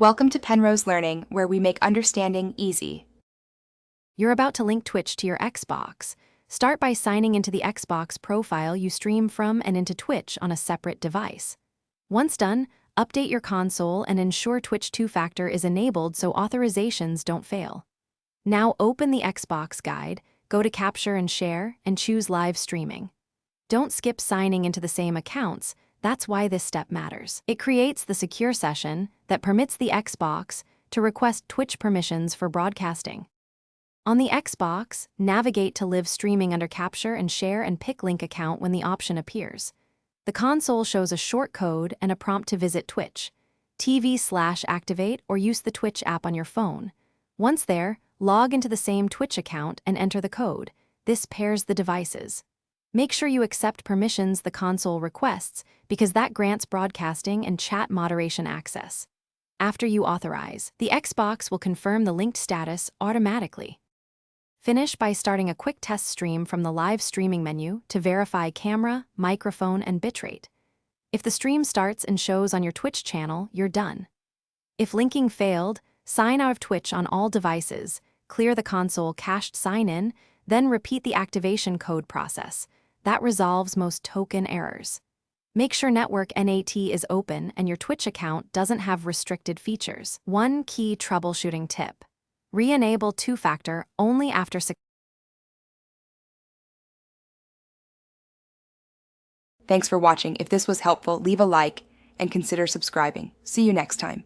Welcome to Penrose Learning, where we make understanding easy. You're about to link Twitch to your Xbox. Start by signing into the Xbox profile you stream from and into Twitch on a separate device. Once done, update your console and ensure Twitch two-factor is enabled so authorizations don't fail. Now open the Xbox guide, go to Capture and Share, and choose Live Streaming. Don't skip signing into the same accounts. That's why this step matters. It creates the secure session that permits the Xbox to request Twitch permissions for broadcasting. On the Xbox, navigate to Live Streaming under Capture and Share and pick Link Account when the option appears. The console shows a short code and a prompt to visit Twitch, TV/activate, or use the Twitch app on your phone. Once there, log into the same Twitch account and enter the code. This pairs the devices. Make sure you accept permissions the console requests because that grants broadcasting and chat moderation access. After you authorize, the Xbox will confirm the linked status automatically. Finish by starting a quick test stream from the live streaming menu to verify camera, microphone, and bitrate. If the stream starts and shows on your Twitch channel, you're done. If linking failed, sign out of Twitch on all devices, clear the console cached sign-in, then repeat the activation code process. That resolves most token errors. Make sure Network NAT is open and your Twitch account doesn't have restricted features. One key troubleshooting tip: re-enable two-factor only after Thanks for watching. If this was helpful, leave a like and consider subscribing. See you next time.